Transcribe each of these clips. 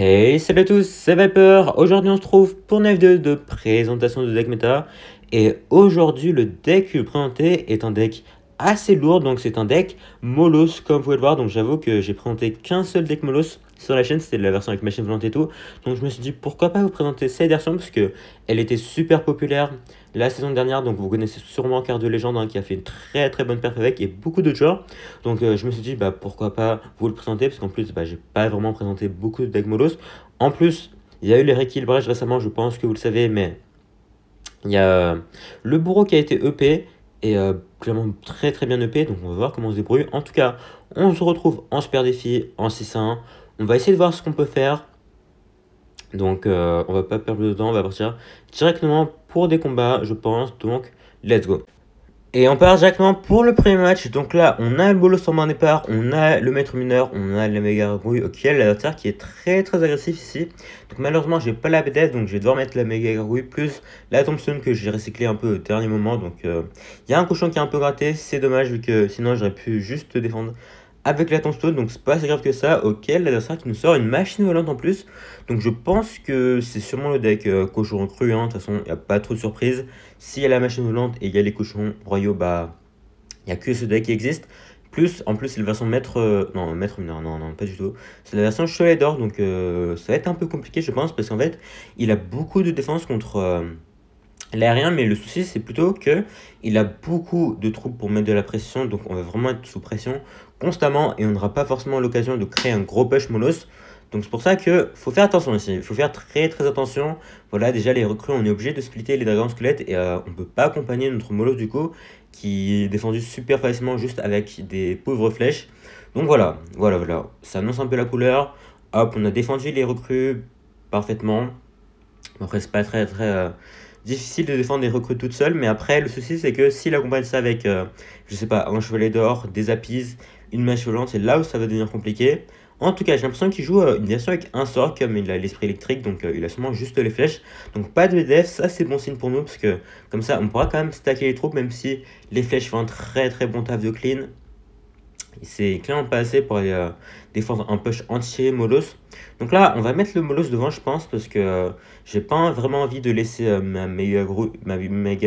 Hey, salut à tous, c'est Viper. Aujourd'hui, on se trouve pour une vidéo de présentation de deck méta. Et aujourd'hui, le deck que je vais vous présenter est un deck assez lourd. Donc, c'est un deck Molos, comme vous pouvez le voir. Donc, j'avoue que j'ai présenté qu'un seul deck Molos sur la chaîne. C'était la version avec machine volante et tout. Donc, je me suis dit pourquoi pas vous présenter cette version parce que elle était super populaire la saison dernière. Donc, vous connaissez sûrement Carte de Légende qui a fait une très très bonne perf avec et beaucoup d'autres joueurs. Donc je me suis dit pourquoi pas vous le présenter parce qu'en plus j'ai pas vraiment présenté beaucoup de decks Molos. En plus il y a eu les rééquilibrages récemment, je pense que vous le savez, mais il y a le bourreau qui a été EP et clairement très très bien EP, donc on va voir comment on se débrouille. En tout cas on se retrouve en super défi en 6-1, on va essayer de voir ce qu'on peut faire. Donc on va pas perdre de temps, on va partir directement pour des combats je pense, donc let's go. Et on part directement pour le premier match. Donc là, on a le bolos en main départ, on a le maître mineur, on a la méga gargouille. Ok, l'adversaire qui est très très agressif ici. Donc malheureusement, j'ai pas la BDF, donc je vais devoir mettre la méga gargouille plus la Thompson que j'ai recyclé un peu au dernier moment. Donc il y a un cochon qui est un peu gratté, c'est dommage vu que sinon j'aurais pu juste défendre avec la Tombstone, donc c'est pas si grave que ça. Ok, l'adversaire qui nous sort une machine volante en plus. Donc je pense que c'est sûrement le deck cochon cru, hein. De toute façon, il n'y a pas trop de surprises. S'il y a la machine volante et il y a les cochons royaux, il n'y a que ce deck qui existe. Plus, en plus, c'est la version maître... non, maître mineur, non, non, pas du tout. C'est la version chevalet d'or, donc ça va être un peu compliqué, je pense, parce qu'en fait, il a beaucoup de défense contre l'aérien, mais le souci, c'est plutôt que il a beaucoup de troupes pour mettre de la pression, donc on va vraiment être sous pression constamment, et on n'aura pas forcément l'occasion de créer un gros push molos. Donc c'est pour ça que faut faire attention ici, il faut faire très très attention. Voilà, déjà les recrues, on est obligé de splitter les dragons squelettes, et on peut pas accompagner notre molos du coup, qui est défendu super facilement juste avec des pauvres flèches. Donc voilà, ça annonce un peu la couleur. Hop, on a défendu les recrues parfaitement. Après, c'est pas très difficile de défendre des recrues toutes seules, mais après, le souci, c'est que s'il accompagne ça avec, je sais pas, un chevalet d'or, des appies, une machine volante, c'est là où ça va devenir compliqué. En tout cas, j'ai l'impression qu'il joue une version avec un sort, comme il a l'esprit électrique, donc il a sûrement juste les flèches. Donc pas de VDF, ça c'est bon signe pour nous, parce que comme ça, on pourra quand même stacker les troupes, même si les flèches font un très très bon taf de clean. C'est clairement pas assez pour aller défendre un push entier Molos. Donc là, on va mettre le Molos devant, je pense, parce que j'ai pas vraiment envie de laisser ma méga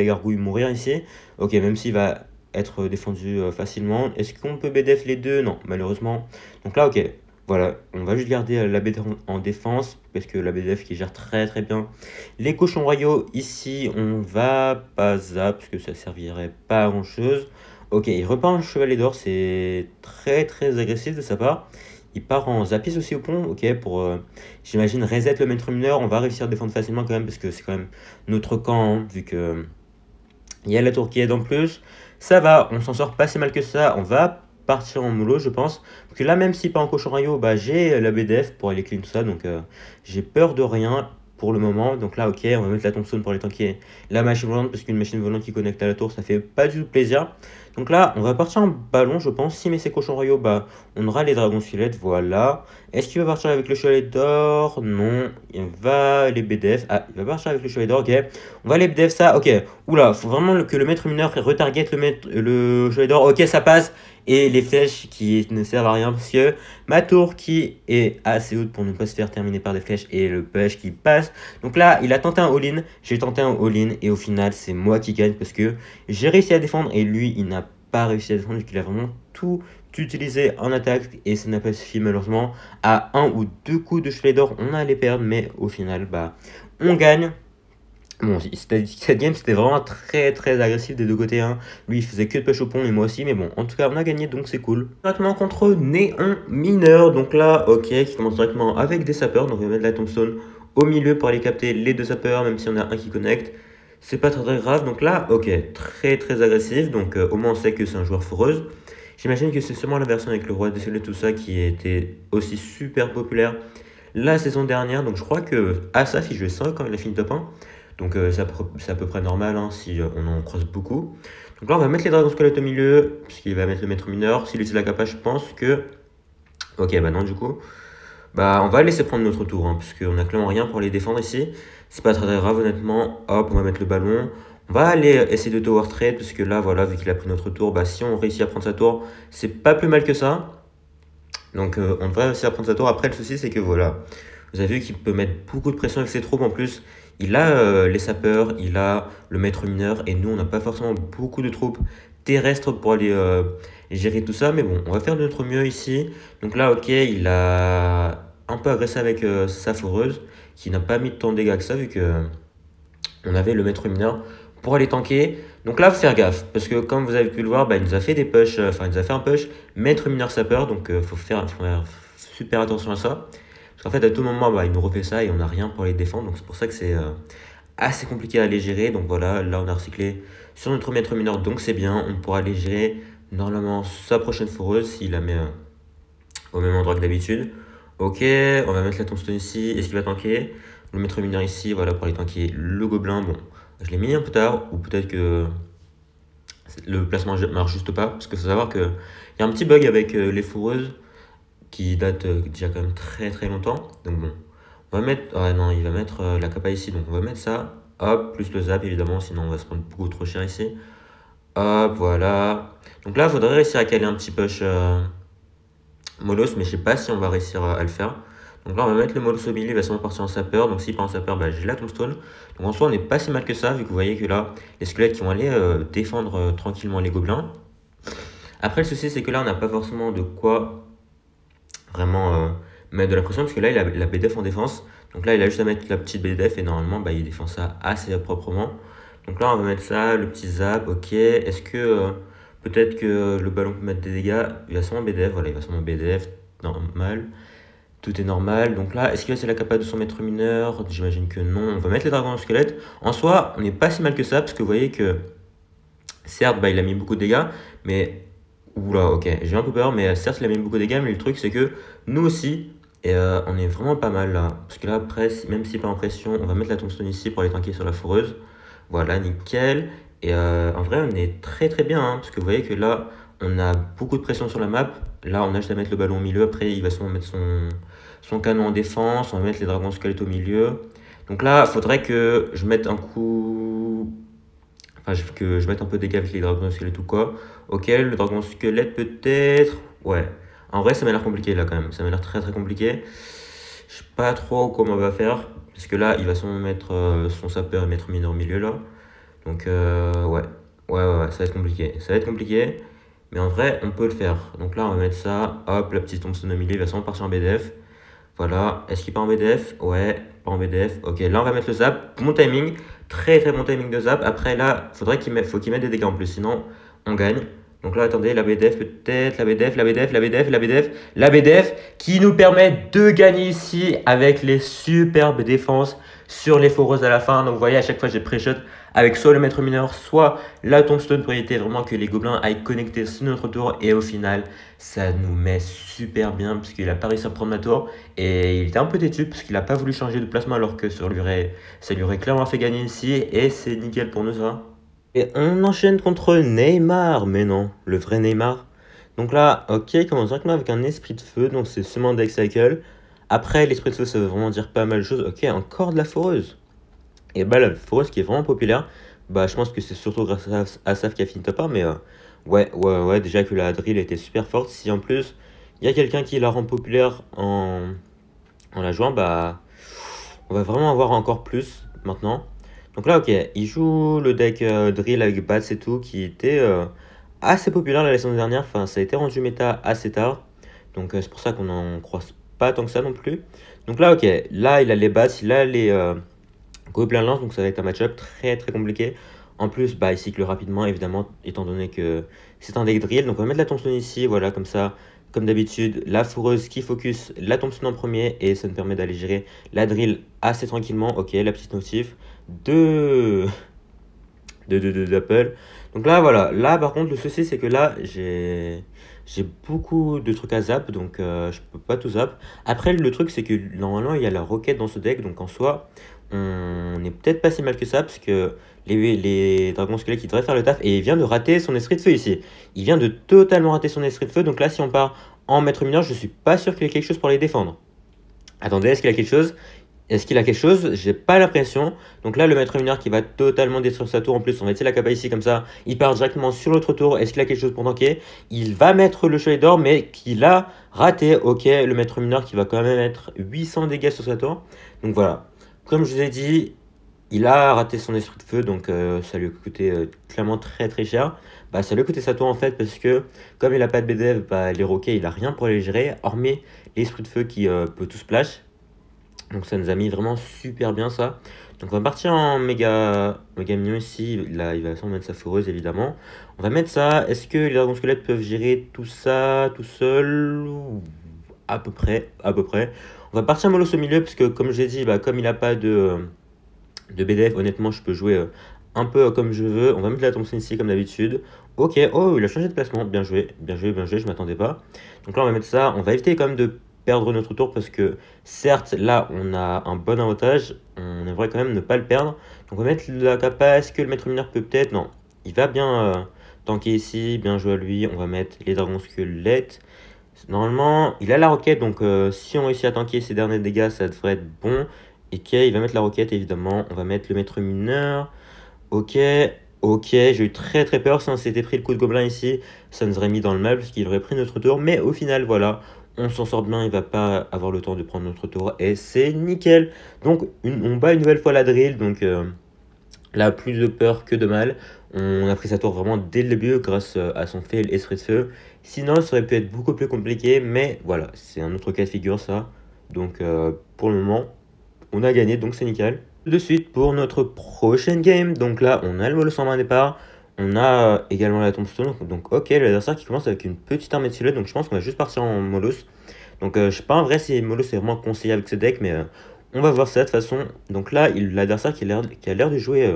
gargouille mourir ici. Ok, même s'il va être défendu facilement. Est-ce qu'on peut BDF les deux? Non, malheureusement. Donc là, ok, voilà, on va juste garder la BDF en défense, parce que la BDF qui gère très très bien les cochons royaux. Ici, on va pas zap, parce que ça servirait pas à grand chose. Ok, il repart en chevalier d'or, c'est très très agressif de sa part. Il part en zapis aussi au pont, ok, pour, j'imagine, reset le maître mineur. On va réussir à défendre facilement quand même, parce que c'est quand même notre camp, hein, vu que il y a la tour qui aide en plus. Ça va, on s'en sort pas si mal que ça. On va partir en mollo, je pense. Parce que là, même si pas en cochon rayo, j'ai la BDF pour aller clean tout ça, donc j'ai peur de rien pour le moment. Donc là, ok, on va mettre la Thompson pour aller tanker la machine volante, parce qu'une machine volante qui connecte à la tour, ça fait pas du tout plaisir. Donc là, on va partir en ballon, je pense. Si met ses cochons royaux, on aura les dragons squelettes, voilà. Est-ce qu'il va partir avec le chevalet d'or? Non. Il va les BDF. Ah, il va partir avec le chevalet d'or, ok. On va les BDF ça, ok. Oula, faut vraiment que le maître mineur retarget le chevalet d'or. Ok, ça passe. Et les flèches qui ne servent à rien, parce que ma tour qui est assez haute pour ne pas se faire terminer par des flèches et le push qui passe. Donc là, il a tenté un all-in, j'ai tenté un all-in et au final, c'est moi qui gagne parce que j'ai réussi à défendre et lui, il n'a pas réussi à défendre, vu qu'il a vraiment tout utilisé en attaque et ça n'a pas suffi malheureusement. À un ou deux coups de chevalet d'or, on allait perdre, mais au final, on gagne. Bon, cette game c'était vraiment très très agressif des deux côtés, hein. Lui il faisait que de push au pont et moi aussi, mais bon, en tout cas on a gagné donc c'est cool. Directement contre Néon Mineur, donc là, ok, qui commence directement avec des sapeurs, donc on va mettre la Thompson au milieu pour aller capter les deux sapeurs, même si on a un qui connecte. C'est pas très grave, donc là, ok, très très agressif, donc au moins on sait que c'est un joueur foreuse. J'imagine que c'est sûrement la version avec le roi des tout ça qui était aussi super populaire la saison dernière, donc je crois que Asaf il jouait 5 quand il a fini top 1. Donc c'est à peu près normal, hein, si on en croise beaucoup. Donc là on va mettre les dragons squelettes au milieu, puisqu'il va mettre le maître mineur. S'il utilise la capa, je pense que... Ok, non du coup. On va laisser prendre notre tour, hein, parce qu'on a clairement rien pour les défendre ici. C'est pas très grave honnêtement. Hop, on va mettre le ballon. On va aller essayer de tower trade, parce que là voilà, vu qu'il a pris notre tour, si on réussit à prendre sa tour, c'est pas plus mal que ça. Donc on devrait réussir à prendre sa tour. Après le souci c'est que voilà, Vous avez vu qu'il peut mettre beaucoup de pression avec ses troupes en plus. Il a les sapeurs, il a le maître mineur, et nous, on n'a pas forcément beaucoup de troupes terrestres pour aller gérer tout ça. Mais bon, on va faire de notre mieux ici. Donc là, ok, il a un peu agressé avec sa foreuse, qui n'a pas mis tant de dégâts que ça, vu que on avait le maître mineur pour aller tanker. Donc là, faut faire gaffe, parce que comme vous avez pu le voir, bah, il nous a fait des push, enfin, il nous a fait un push maître mineur sapeur, donc faut faire super attention à ça. Parce qu'en fait, à tout moment, bah, il nous refait ça et on n'a rien pour les défendre, donc c'est pour ça que c'est assez compliqué à les gérer. Donc voilà, là, on a recyclé sur notre maître mineur, donc c'est bien, on pourra aller gérer normalement sa prochaine foreuse s'il la met au même endroit que d'habitude. Ok, on va mettre la tombstone ici. Est-ce qu'il va tanker? Le maître mineur ici, voilà, pour aller tanker le gobelin. Bon, je l'ai mis un peu tard, ou peut-être que le placement marche juste pas, parce qu'il faut savoir qu'il y a un petit bug avec les fourreuses qui date déjà quand même très très longtemps. Donc bon, on va mettre... Ah non, il va mettre la capa ici, donc on va mettre ça. Hop, plus le zap évidemment, sinon on va se prendre beaucoup trop cher ici. Hop, voilà. Donc là, il faudrait réussir à caler un petit push Molos, mais je sais pas si on va réussir à le faire. Donc là, on va mettre le Molos au milieu, il va sûrement partir en sapeur. Donc s'il part en sapeur, bah, j'ai la tombstone. Donc en soi, on n'est pas si mal que ça, vu que vous voyez que là, les squelettes qui vont aller défendre tranquillement les gobelins. Après, le souci, c'est que là, on n'a pas forcément de quoi vraiment mettre de la pression, parce que là, il a la BDF en défense. Donc là, il a juste à mettre la petite BDF et normalement, bah, il défend ça assez proprement. Donc là, on va mettre ça, le petit zap, ok. Est-ce que peut-être que le ballon peut mettre des dégâts? Il va sûrement BDF, voilà, il va sûrement BDF, normal. Tout est normal. Donc là, est-ce qu'il va c'est la capa de son maître mineur? J'imagine que non. On va mettre les dragons en squelette. En soi, on n'est pas si mal que ça, parce que vous voyez que, certes, bah, il a mis beaucoup de dégâts, mais... Oula, ok, j'ai un peu peur, mais certes, il a mis beaucoup de dégâts, mais le truc, c'est que nous aussi, on est vraiment pas mal là. Parce que là, après, même si pas en pression, on va mettre la tombstone ici pour aller tanker sur la foreuse. Voilà, nickel. Et en vrai, on est très très bien, hein, parce que vous voyez que là, on a beaucoup de pression sur la map. Là, on a juste à mettre le ballon au milieu. Après, il va sûrement mettre son canon en défense. On va mettre les dragons squelettes au milieu. Donc là, il faudrait que je mette un coup... Enfin, que je mette un peu de dégâts avec les dragons squelettes ou quoi. Ok, le dragon squelette peut-être. Ouais. En vrai, ça m'a l'air compliqué là quand même. Ça m'a l'air très très compliqué. Je sais pas trop comment on va faire. Parce que là, il va sûrement mettre son sapeur et mettre mineur au milieu là. Donc, ouais. Ouais, ça va être compliqué. Ça va être compliqué. Mais en vrai, on peut le faire. Donc là, on va mettre ça. Hop, la petite tombstone au milieu. Il va sûrement partir en BDF. Voilà. Est-ce qu'il part en BDF? Ouais, pas en BDF. Ok, là, on va mettre le zap. Bon timing. Très très bon timing de zap. Après, là, faut qu'il mette des dégâts en plus. Sinon, on gagne. Donc là, attendez, la BDF peut-être, la BDF, la BDF, la BDF, la BDF, la BDF qui nous permet de gagner ici avec les superbes défenses sur les foreuses à la fin. Donc vous voyez, à chaque fois, j'ai pré-shot avec soit le maître mineur, soit la tombstone pour éviter vraiment que les gobelins aillent connecter sur notre tour. Et au final, ça nous met super bien parce qu'il a pas réussi à prendre ma tour. Et il était un peu têtu parce qu'il n'a pas voulu changer de placement alors que ça lui aurait clairement fait gagner ici. Et c'est nickel pour nous ça. Et on enchaîne contre Neymar, mais non, le vrai Neymar. Donc là, ok, il commence directement avec un esprit de feu, donc c'est seulement deck cycle. Après, l'esprit de feu, ça veut vraiment dire pas mal de choses. Ok, encore de la foreuse. Et bah, la foreuse qui est vraiment populaire, bah, je pense que c'est surtout grâce à Asaf qui a fini top 1, mais ouais, déjà que la drill était super forte. Si en plus, il y a quelqu'un qui la rend populaire en la jouant, bah, on va vraiment avoir encore plus maintenant. Donc là, ok, il joue le deck Drill avec Bats et tout, qui était assez populaire la saison dernière. Enfin, ça a été rendu méta assez tard. Donc c'est pour ça qu'on n'en croise pas tant que ça non plus. Donc là, ok, là, il a les Bats, il a les Gobelins Lance, donc ça va être un match-up très très compliqué. En plus, bah, il cycle rapidement, évidemment, étant donné que c'est un deck Drill. Donc on va mettre la tombstone ici, voilà, comme ça. Comme d'habitude, la foreuse qui focus la tombstone en premier et ça nous permet d'aller gérer la drill assez tranquillement. Ok, la petite notif d'Apple. Donc là, voilà. Là, par contre, le souci, c'est que là, j'ai beaucoup de trucs à zap, donc je peux pas tout zap. Après, le truc, c'est que normalement, il y a la roquette dans ce deck, donc en soi, on n'est peut-être pas si mal que ça, parce que les dragons squelettes qui devraient faire le taf, et il vient de rater son esprit de feu ici. Il vient de totalement rater son esprit de feu, donc là, si on part en maître mineur, je suis pas sûr qu'il ait quelque chose pour les défendre. Attendez, est-ce qu'il a quelque chose? Est-ce qu'il a quelque chose? J'ai pas l'impression. Donc là, le maître mineur qui va totalement détruire sa tour. En plus, on va essayer la capa ici comme ça. Il part directement sur l'autre tour. Est-ce qu'il a quelque chose pour tanker? Il va mettre le chevalier d'or, mais qu'il a raté. Ok, le maître mineur qui va quand même mettre 800 dégâts sur sa tour. Donc voilà. Comme je vous ai dit, il a raté son esprit de feu. Donc ça lui a coûté clairement très très cher. Bah, ça lui a coûté sa tour en fait. Parce que comme il a pas de BDF, bah, les roquets, il a rien pour les gérer. Hormis l'esprit de feu qui peut tout splash. Donc ça nous a mis vraiment super bien ça. Donc on va partir en méga mignon ici. Là, il va sûrement mettre sa foreuse évidemment. On va mettre ça. Est-ce que les dragons squelettes peuvent gérer tout ça tout seul? À peu près, à peu près. On va partir Molos au milieu parce que comme j'ai dit, bah, comme il n'a pas de BDF, honnêtement, je peux jouer un peu comme je veux. On va mettre la Thompson ici comme d'habitude. Ok, oh, il a changé de placement. Bien joué, bien joué, bien joué, je m'attendais pas. Donc là, on va mettre ça. On va éviter quand même de perdre notre tour parce que certes, là, on a un bon avantage. On aimerait quand même ne pas le perdre. Donc on va mettre la capa. Est-ce que le maître mineur peut peut-être? Non, il va bien tanker ici. Bien joué à lui. On va mettre les dragons squelettes. Normalement, il a la roquette, donc si on réussit à tanker ses derniers dégâts, ça devrait être bon. Et Kay, il va mettre la roquette, évidemment. On va mettre le maître mineur. Ok, ok, j'ai eu très très peur. Si on s'était pris le coup de gobelin ici, ça nous aurait mis dans le mal, parce qu'il aurait pris notre tour. Mais au final, voilà, on s'en sort bien. Il va pas avoir le temps de prendre notre tour. Et c'est nickel. Donc, on bat une nouvelle fois la drill. Donc, là, plus de peur que de mal. On a pris sa tour vraiment dès le début grâce à son fail esprit de feu. Sinon, ça aurait pu être beaucoup plus compliqué, mais voilà, c'est un autre cas de figure ça. Donc pour le moment, on a gagné, donc c'est nickel. De suite pour notre prochaine game. Donc là, on a le mollo 120 départ. On a également la tombstone. Donc ok, l'adversaire qui commence avec une petite armée de squelettes. Donc je pense qu'on va juste partir en molos. Donc je sais pas en vrai si molos c'est vraiment conseillé avec ce deck, mais on va voir ça de toute façon. Donc là, l'adversaire qui a l'air de jouer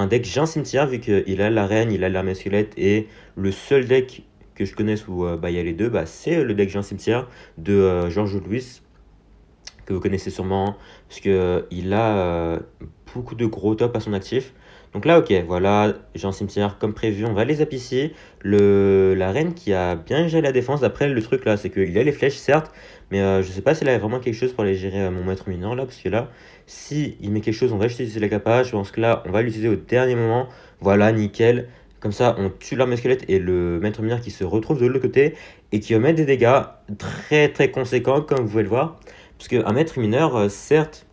un deck géant cimetière, vu qu'il a la reine, il a l'armée squelette, et le seul deck que je connaisse où bah, il y a les deux, bah, c'est le deck géant cimetière de George Louis, que vous connaissez sûrement, parce que il a beaucoup de gros top à son actif. Donc là, ok, voilà, géant cimetière comme prévu, on va les zap ici. La reine qui a bien géré la défense. Après, le truc là, c'est qu'il a les flèches, certes, mais je sais pas s'il a vraiment quelque chose pour les gérer mon maître mineur là, parce que là, si il met quelque chose, on va juste utiliser la capa. Je pense que là, on va l'utiliser au dernier moment. Voilà, nickel. Comme ça, on tue l'armée squelette et le maître mineur qui se retrouve de l'autre côté et qui va mettre des dégâts très très conséquents, comme vous pouvez le voir. Parce qu'un maître mineur, certes,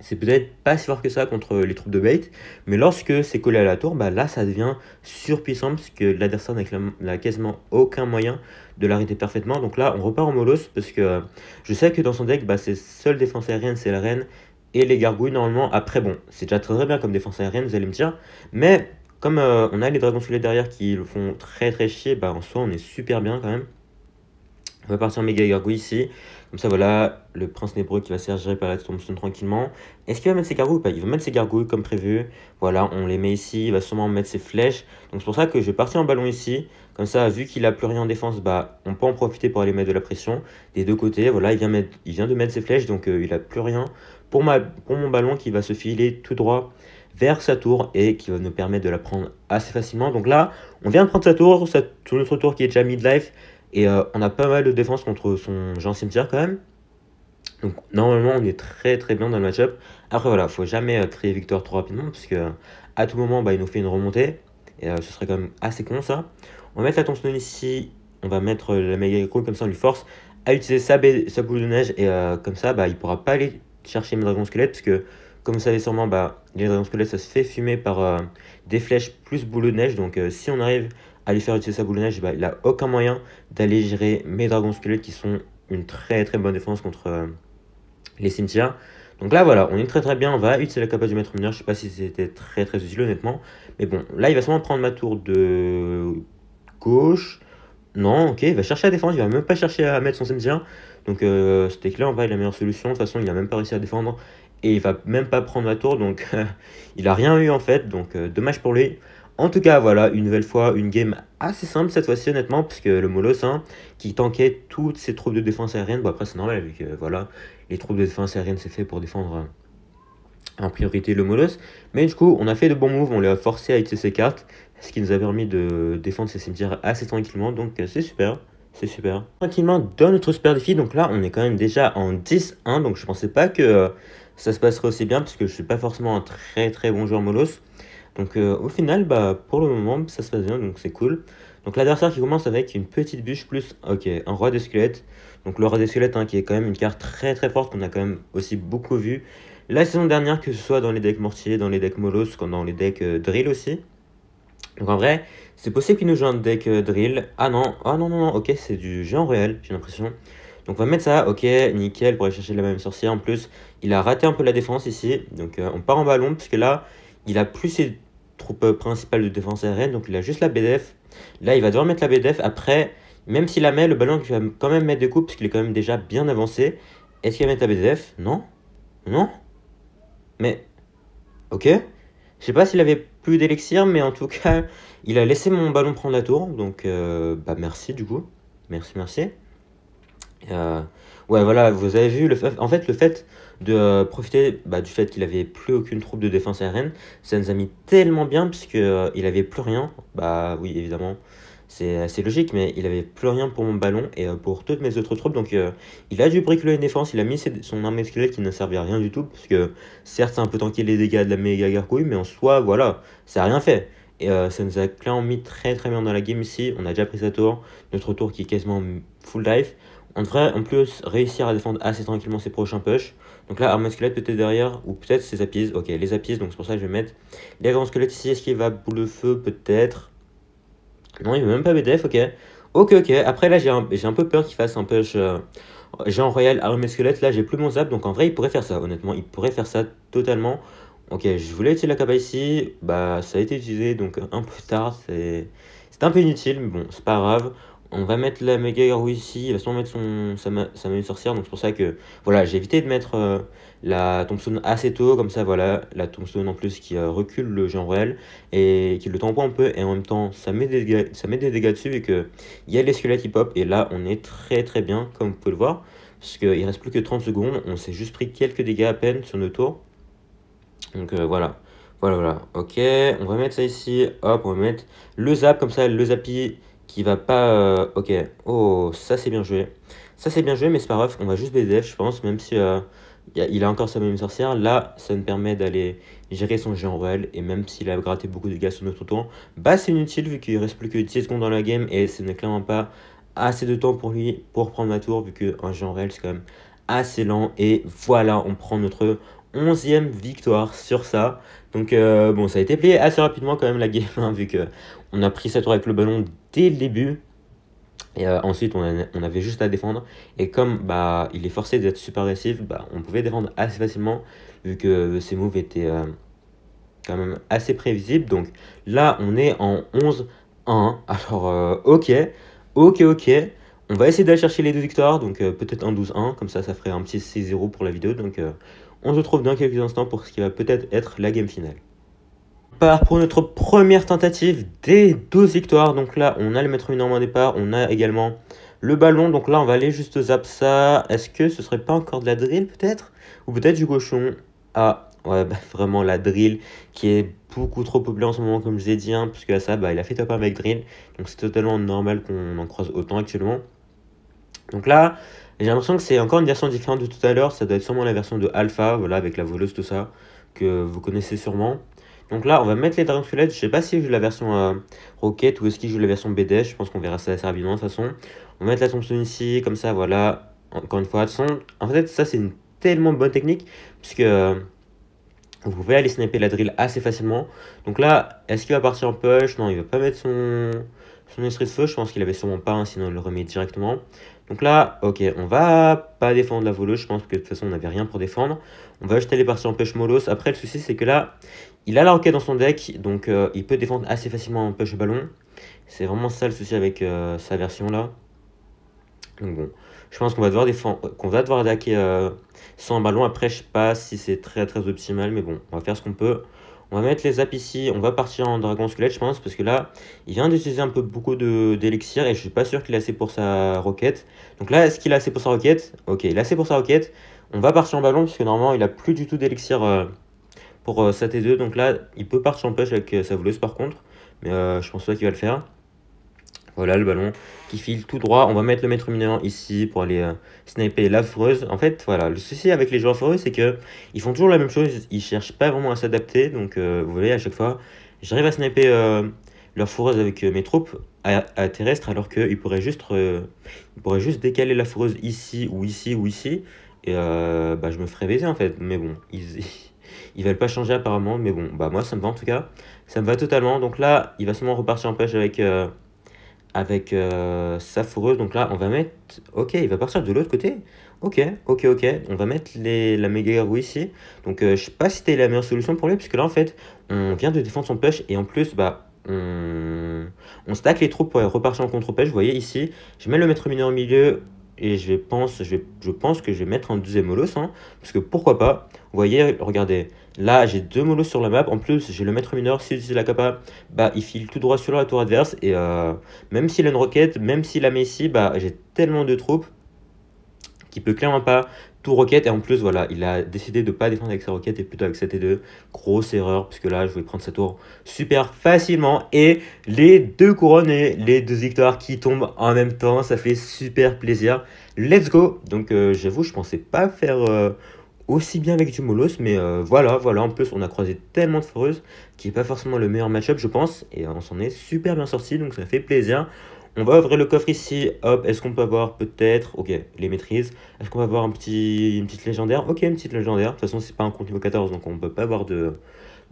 c'est peut-être pas si fort que ça contre les troupes de bait, mais lorsque c'est collé à la tour, bah là ça devient surpuissant parce que l'adversaire n'a quasiment aucun moyen de l'arrêter parfaitement. Donc là on repart en molos parce que je sais que dans son deck, bah, ses seules défenses aériennes c'est la reine et les gargouilles normalement. Après bon, c'est déjà très très bien comme défense aérienne, vous allez me dire, mais comme on a les dragons soulés derrière qui le font très très chier, bah en soi on est super bien quand même. On va partir en méga gargouille ici. Comme ça, voilà, le prince nébreux qui va se faire gérer par la tombstone tranquillement. Est-ce qu'il va mettre ses gargouilles ou pas? Il va mettre ses gargouilles comme prévu. Voilà, on les met ici. Il va sûrement mettre ses flèches. Donc c'est pour ça que je vais partir en ballon ici. Comme ça, vu qu'il a plus rien en défense, bah, on peut en profiter pour aller mettre de la pression. Des deux côtés, voilà, il vient de mettre ses flèches. Donc il a plus rien pour mon ballon qui va se filer tout droit vers sa tour et qui va nous permettre de la prendre assez facilement. Donc là, on vient de prendre sa tour, notre tour qui est déjà mid-life. Et on a pas mal de défense contre son géant cimetière quand même. Donc normalement on est très très bien dans le match-up. Après voilà, faut jamais créer victoire trop rapidement parce que à tout moment bah, il nous fait une remontée. Et ce serait quand même assez con ça. On va mettre la tombstone ici. On va mettre la méga écrou comme ça on lui force à utiliser sa boule de neige. Et comme ça bah, il pourra pas aller chercher mes dragons squelettes. Parce que comme vous savez sûrement, bah, les dragons squelettes ça se fait fumer par des flèches plus boule de neige. Donc si on arrive à lui faire utiliser sa boule de neige, bah, il n'a aucun moyen d'aller gérer mes dragons squelettes qui sont une très très bonne défense contre les cimetières. Donc là voilà, on est très très bien, on va utiliser la capa du maître mineur, je sais pas si c'était très très utile honnêtement. Mais bon, là il va sûrement prendre ma tour de gauche. Non, ok, il va chercher à défendre, il va même pas chercher à mettre son cimetière. Donc c'était clair, en vrai, la meilleure solution. De toute façon, il a même pas réussi à défendre. Et il va même pas prendre ma tour, donc il a rien eu en fait. Donc dommage pour lui. En tout cas, voilà, une nouvelle fois, une game assez simple cette fois-ci, honnêtement, puisque le Molos, hein, qui tankait toutes ses troupes de défense aérienne, bon après c'est normal, vu que voilà, les troupes de défense aérienne c'est fait pour défendre en priorité le Molos. Mais du coup, on a fait de bons moves, on l'a forcé à utiliser ses cartes, ce qui nous a permis de défendre ses cimetières assez tranquillement, donc c'est super. c'est super. Tranquillement dans notre super défi, donc là on est quand même déjà en 10-1, donc je pensais pas que ça se passerait aussi bien parce que je suis pas forcément un très très bon joueur Molos. Donc au final, bah, pour le moment, ça se passe bien, donc c'est cool. Donc l'adversaire qui commence avec une petite bûche plus, ok, un roi des squelettes. Donc le roi des squelettes, hein, qui est quand même une carte très très forte qu'on a quand même aussi beaucoup vu la saison dernière, que ce soit dans les decks mortiers, dans les decks molos, comme dans les decks drill aussi. Donc en vrai, c'est possible qu'il nous joue un deck drill. Ah non, ah non, non, non, ok, c'est du géant réel, j'ai l'impression. Donc on va mettre ça, ok, nickel, pour aller chercher la même sorcière. En plus, il a raté un peu la défense ici. Donc on part en ballon, puisque là, il a plus ses troupes principales de défense aérienne. Donc il a juste la BDF. Là, il va devoir mettre la BDF. Après, même s'il la met, le ballon, il va quand même mettre des coups, puisqu'il est quand même déjà bien avancé. Est-ce qu'il va mettre la BDF? Non? Non? Mais, ok. Je sais pas s'il avait plus d'élixir, mais en tout cas, il a laissé mon ballon prendre la tour. Donc, bah merci du coup. Merci, merci. Euh, ouais, voilà, vous avez vu, en fait, le fait de profiter bah, du fait qu'il avait plus aucune troupe de défense aérienne, ça nous a mis tellement bien, puisque il avait plus rien. Bah oui, évidemment, c'est assez logique, mais il avait plus rien pour mon ballon et pour toutes mes autres troupes. Donc, il a dû bricoler une défense, il a mis son armée squelette qui ne servait à rien du tout, parce que certes, c'est un peu tanké les dégâts de la méga gargouille, mais en soi, voilà, ça a rien fait. Et ça nous a clairement mis très très bien dans la game ici. On a déjà pris sa tour, notre tour qui est quasiment full life. On devrait en plus réussir à défendre assez tranquillement ses prochains push. Donc là, arme squelette peut-être derrière, ou peut-être ses appies. Ok, les appies, donc c'est pour ça que je vais mettre les grands squelettes ici. Est-ce qu'il va boule de feu peut-être? Non, il veut même pas BDF, ok. Ok, ok. Après là, j'ai un peu peur qu'il fasse un push géant royal arme squelette. Là, j'ai plus mon zap, donc en vrai, il pourrait faire ça, honnêtement. Il pourrait faire ça totalement. Ok, je voulais utiliser la capa ici. Bah, ça a été utilisé, donc un peu tard. C'est un peu inutile, mais bon, c'est pas grave. On va mettre la méga garou ici. Il va sûrement mettre sa même sorcière. Donc c'est pour ça que voilà, j'ai évité de mettre la tombstone assez tôt. Comme ça, voilà, la tombstone en plus qui recule le géant royal et qui le tamponne un peu. Et en même temps, ça met des dégâts dessus et que il y a les squelettes qui pop. Et là, on est très très bien, comme vous pouvez le voir. Parce qu'il reste plus que 30 secondes. On s'est juste pris quelques dégâts à peine sur nos tours. Donc voilà. Voilà, voilà. Ok, on va mettre ça ici. Hop, on va mettre le zap, comme ça, le zappy qui va pas... ok. Oh, ça c'est bien joué. Ça c'est bien joué, mais c'est pas grave. On va juste BDF, je pense, même si il a encore sa même sorcière. Là, ça nous permet d'aller gérer son géant royal. Et même s'il a gratté beaucoup de dégâts sur notre tour, bah c'est inutile vu qu'il reste plus que 10 secondes dans la game. Et ce n'est clairement pas assez de temps pour lui pour prendre la tour, vu qu'un géant royal c'est quand même assez lent. Et voilà, on prend notre 11e victoire sur ça. Donc bon, ça a été plié assez rapidement quand même la game, hein, vu que on a pris sa tour avec le ballon dès le début. Et ensuite, on avait juste à défendre. Et comme bah, il est forcé d'être super agressif, bah, on pouvait défendre assez facilement, vu que ses moves étaient quand même assez prévisibles. Donc là, on est en 11-1. Alors, ok, ok, ok. On va essayer d'aller chercher les deux victoires, donc peut-être un 12-1, comme ça ferait un petit 6-0 pour la vidéo. Donc on se retrouve dans quelques instants pour ce qui va peut-être être la game finale. On part pour notre première tentative des 12 victoires. Donc là, on a le maître mineur en départ, on a également le ballon. Donc là, on va aller juste zap ça. Est-ce que ce serait pas encore de la drill peut-être? Ou peut-être du cochon? Ah, ouais, bah, vraiment la drill qui est beaucoup trop populaire en ce moment, comme je vous ai dit, hein, puisque à ça, bah, il a fait top 1 avec drill. Donc c'est totalement normal qu'on en croise autant actuellement. Donc là, j'ai l'impression que c'est encore une version différente de tout à l'heure. Ça doit être sûrement la version de Alpha, voilà, avec la voleuse, tout ça, que vous connaissez sûrement. Donc là, on va mettre les dragons squelettes. Je sais pas si je joue la version Rocket ou est-ce qu'il joue la version BDS. Je pense qu'on verra ça assez rapidement de toute façon. On va mettre la tombstone ici, comme ça, voilà. Encore une fois, de toute façon, en fait, ça, c'est une tellement bonne technique, puisque vous pouvez aller sniper la drill assez facilement. Donc là, est-ce qu'il va partir en push? Non, il va pas mettre son esprit de feu. Je pense qu'il avait sûrement pas, hein, sinon il le remet directement. Donc là, ok, on va pas défendre la voleuse. Je pense que de toute façon, on n'avait rien pour défendre. On va juste aller partir en push molos. Après, le souci, c'est que là, il a la roquette dans son deck. Donc, il peut défendre assez facilement en push ballon. C'est vraiment ça le souci avec sa version là. Donc bon, je pense qu'on va devoir défendre, qu'on va devoir attaquer sans ballon. Après, je sais pas si c'est très très optimal, mais bon, on va faire ce qu'on peut. On va mettre les zaps ici, on va partir en dragon squelette, je pense, parce que là, il vient d'utiliser un peu beaucoup d'élixir et je suis pas sûr qu'il a assez pour sa roquette. Donc là, est-ce qu'il a assez pour sa roquette? Ok, il a assez pour sa roquette. On va partir en ballon, parce que normalement, il a plus du tout d'élixir pour sa T2. Donc là, il peut partir en push avec sa voleuse par contre, mais je pense pas qu'il va le faire. Voilà le ballon qui file tout droit. On va mettre le maître mineur ici pour aller sniper la foreuse. En fait, voilà, le souci avec les joueurs foreux, c'est que ils font toujours la même chose. Ils cherchent pas vraiment à s'adapter. Donc, vous voyez, à chaque fois, j'arrive à sniper leur foreuse avec mes troupes à terrestres, alors ils pourraient juste décaler la foreuse ici ou ici ou ici. Et bah, je me ferais baiser en fait. Mais bon, ils veulent pas changer apparemment. Mais bon, bah moi, ça me va en tout cas. Ça me va totalement. Donc là, il va seulement repartir en pêche avec sa fourreuse. Donc là, on va mettre... Ok, il va partir de l'autre côté. Ok, ok, ok. On va mettre la méga gargouille ici. Donc je sais pas si c'était la meilleure solution pour lui, puisque là, en fait, on vient de défendre son push. Et en plus, bah, on stack les troupes pour repartir en contre-push. Vous voyez ici, je mets le maître mineur au milieu. Et je pense que je vais mettre un deuxième molos, hein, parce que pourquoi pas. Vous voyez, regardez, là j'ai deux molos sur la map. En plus, j'ai le maître mineur. Si c'est la capa, bah il file tout droit sur la tour adverse. Et même s'il a une roquette, même s'il a Messi, bah j'ai tellement de troupes qu'il peut clairement pas tout roquette. Et en plus, voilà, il a décidé de pas défendre avec sa roquette et plutôt avec sa T2. Grosse erreur, puisque là, je vais prendre sa tour super facilement. Et les deux couronnes et les deux victoires qui tombent en même temps, ça fait super plaisir. Let's go. Donc, j'avoue, je pensais pas faire aussi bien avec du Molos, mais voilà, voilà. En plus, on a croisé tellement de foreuses qui n'est pas forcément le meilleur match-up, je pense. Et on s'en est super bien sorti, donc ça fait plaisir. On va ouvrir le coffre ici. Hop, est-ce qu'on peut avoir peut-être... Ok, les maîtrises. Est-ce qu'on va avoir une petite légendaire? Ok, une petite légendaire. De toute façon, c'est pas un compte niveau 14, donc on peut pas avoir de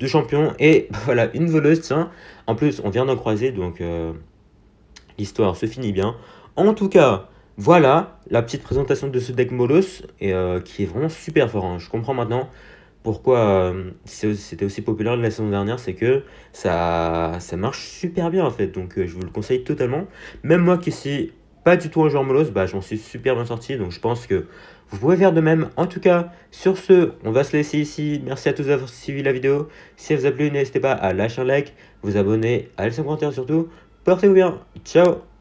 champion. Et voilà, une voleuse, tiens. En plus, on vient d'en croiser, donc l'histoire se finit bien. En tout cas, voilà la petite présentation de ce deck Molos, et qui est vraiment super fort, hein. Je comprends maintenant pourquoi c'était aussi populaire la saison dernière, c'est que ça marche super bien en fait. Donc je vous le conseille totalement. Même moi qui suis pas du tout un joueur Molos, bah, je m'en suis super bien sorti. Donc je pense que vous pouvez faire de même. En tout cas, sur ce, on va se laisser ici. Merci à tous d'avoir suivi la vidéo. Si elle vous a plu, n'hésitez pas à lâcher un like, vous abonner, à laisser un commentaire surtout. Portez-vous bien. Ciao.